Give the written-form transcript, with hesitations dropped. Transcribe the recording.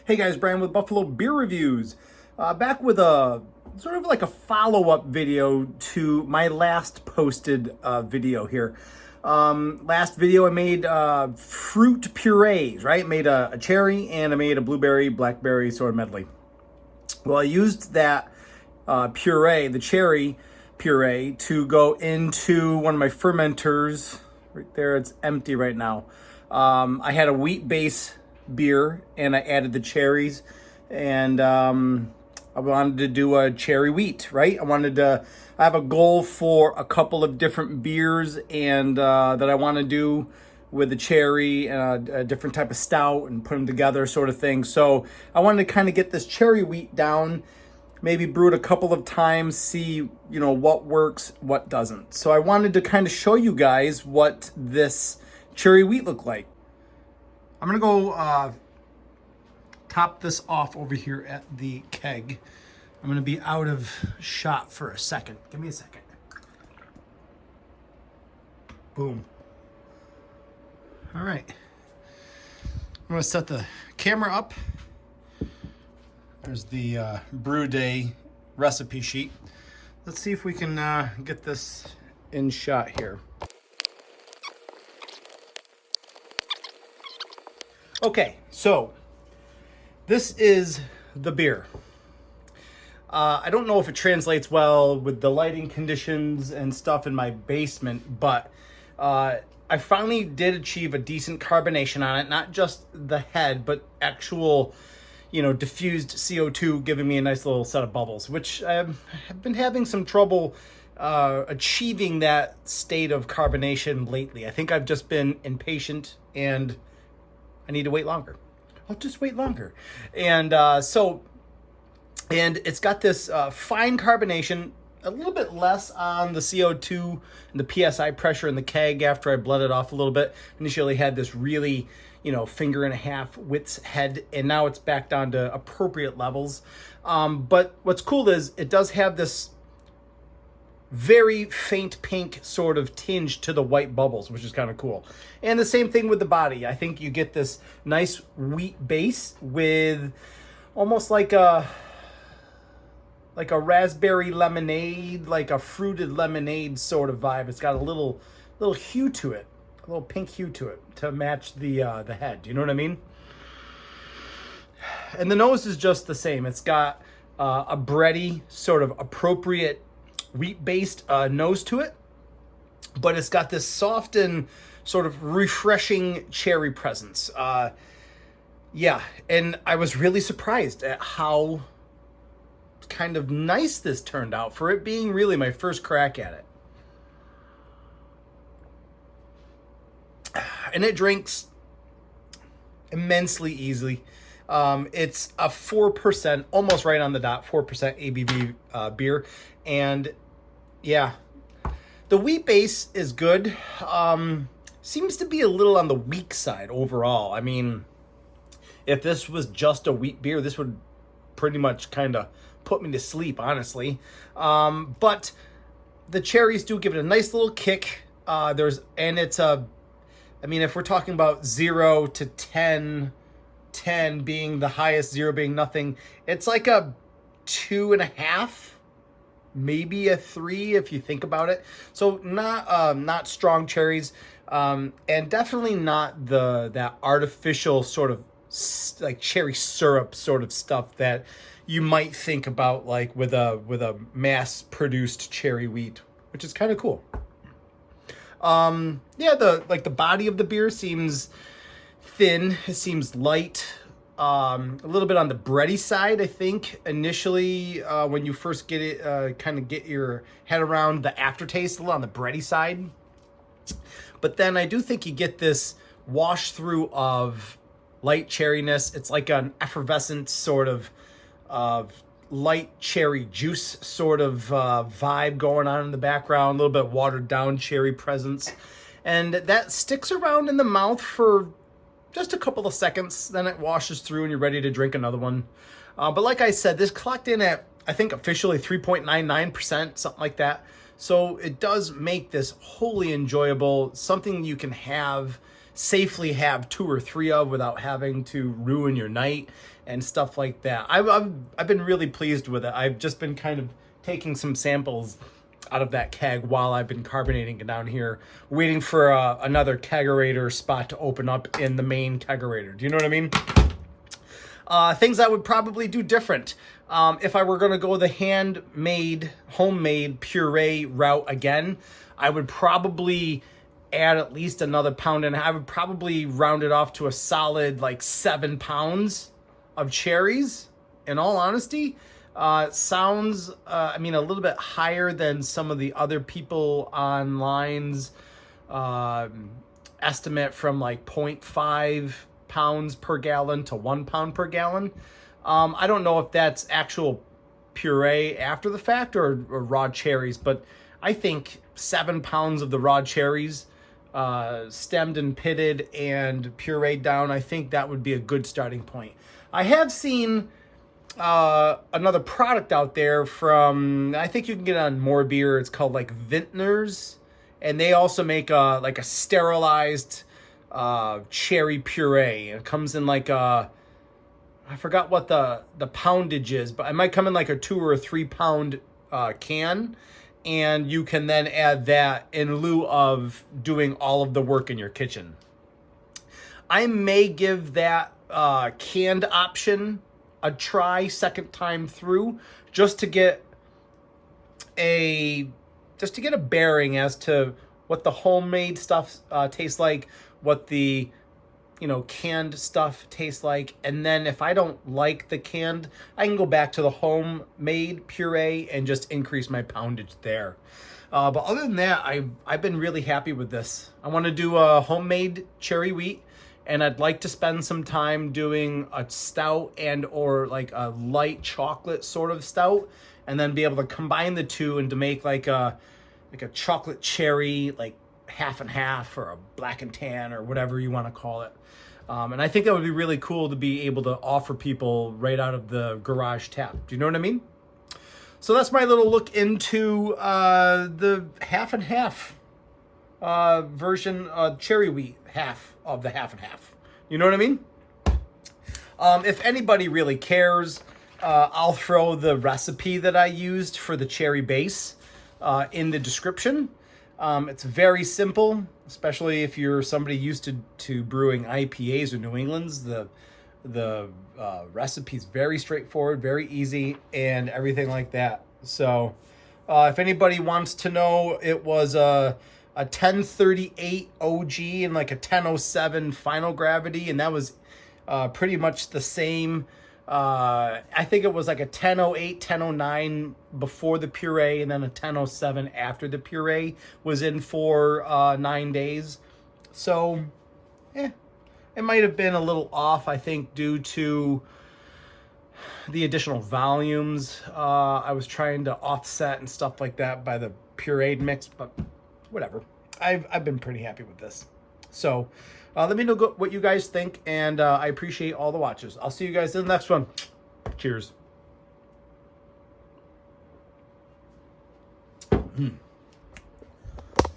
Hey guys, Brian with Buffalo Beer Reviews. Back with a sort of like a follow-up video to my last posted video here. Last video I made fruit purees, right? Made a cherry and I made a blueberry, blackberry sort of medley. Well, I used that puree, the cherry puree, to go into one of my fermenters. Right there, it's empty right now. I had a wheat base beer and I added the cherries, and I wanted to do a cherry wheat, right? I have a goal for a couple of different beers and that I want to do with the cherry and a different type of stout and put them together sort of thing. So I wanted to kind of get this cherry wheat down, maybe brew it a couple of times, see, what works, what doesn't. So I wanted to kind of show you guys what this cherry wheat looked like. I'm gonna go top this off over here at the keg. I'm gonna be out of shot for a second. Give me a second. Boom. All right. I'm gonna set the camera up. There's the brew day recipe sheet. Let's see if we can get this in shot here. Okay, so this is the beer. I don't know if it translates well with the lighting conditions and stuff in my basement, but I finally did achieve a decent carbonation on it. Not just the head, but actual, diffused CO2 giving me a nice little set of bubbles, which I have been having some trouble achieving that state of carbonation lately. I think I've just been impatient and I need to wait longer. I'll just wait longer. And and it's got this fine carbonation, a little bit less on the CO2 and the PSI pressure in the keg after I bled it off a little bit. Initially had this really, finger and a half width head, and now it's back down to appropriate levels. But what's cool is it does have this very faint pink sort of tinge to the white bubbles, which is kind of cool. And the same thing with the body. I think you get this nice wheat base with almost like a raspberry lemonade, like a fruited lemonade sort of vibe. It's got a little hue to it, a little pink hue to it to match the head. You know what I mean? And the nose is just the same. It's got a bready, sort of appropriate wheat-based nose to it, but it's got this soft and sort of refreshing cherry presence. Yeah, and I was really surprised at how kind of nice this turned out for it being really my first crack at it. And it drinks immensely easily. It's a 4%, almost right on the dot, 4% ABV beer. And yeah, the wheat base is good. Seems to be a little on the weak side overall. I mean, if this was just a wheat beer, this would pretty much kind of put me to sleep, honestly. But the cherries do give it a nice little kick. If we're talking about 0 to 10 being the highest, 0 being nothing, it's like a 2.5, maybe a 3 if you think about it. So not strong cherries, and definitely not that artificial sort of like cherry syrup sort of stuff that you might think about like with a mass produced cherry wheat, which is kind of cool. The body of the beer seems thin. It seems light. A little bit on the bready side, I think, initially, when you first get it, kind of get your head around the aftertaste, a little on the bready side. But then I do think you get this wash through of light cherryness. It's like an effervescent sort of light cherry juice sort of vibe going on in the background, a little bit watered down cherry presence. And that sticks around in the mouth for just a couple of seconds, then it washes through and you're ready to drink another one. But like I said, this clocked in at, I think, officially 3.99%, something like that. So it does make this wholly enjoyable, something you can safely have 2 or 3 of without having to ruin your night and stuff like that. I've been really pleased with it. I've just been kind of taking some samples out of that keg while I've been carbonating it down here, waiting for another kegerator spot to open up in the main kegerator. Do you know what I mean? Things I would probably do different. If I were going to go the homemade puree route again, I would probably add at least another pound, and I would probably round it off to a solid like 7 pounds of cherries, in all honesty. Sounds, I mean, a little bit higher than some of the other people online's estimate from like 0.5 pounds per gallon to 1 pound per gallon. I don't know if that's actual puree after the fact or raw cherries, but I think 7 pounds of the raw cherries, stemmed and pitted and pureed down, I think that would be a good starting point. I have seen another product out there from, I think you can get it on More Beer. It's called like Vintners, and they also make like a sterilized cherry puree. It comes in like a, I forgot what the poundage is, but it might come in like a 2 or 3 pound can, and you can then add that in lieu of doing all of the work in your kitchen. I may give that canned option a try second time through, just to get a bearing as to what the homemade stuff tastes like, what the canned stuff tastes like, and then if I don't like the canned, I can go back to the homemade puree and just increase my poundage there. But other than that, I've been really happy with this. I want to do a homemade cherry wheat, and I'd like to spend some time doing a stout and or like a light chocolate sort of stout, and then be able to combine the two and to make like a chocolate cherry, like half and half, or a black and tan, or whatever you want to call it. And I think that would be really cool to be able to offer people right out of the garage tap. Do you know what I mean? So that's my little look into the half and half version, cherry wheat half of the half and half. You know what I mean? If anybody really cares, I'll throw the recipe that I used for the cherry base in the description. It's very simple, especially if you're somebody used to brewing IPAs or New England's. The recipe is very straightforward, very easy, and everything like that. So if anybody wants to know, it was a 1038 OG and like a 1007 final gravity, and that was pretty much the same. I think it was like a 1008, 1009 before the puree, and then a 1007 after the puree was in for 9 days. So, it might have been a little off, I think, due to the additional volumes I was trying to offset and stuff like that by the pureed mix, but whatever. I've been pretty happy with this. So, let me know what you guys think, and I appreciate all the watches. I'll see you guys in the next one. Cheers.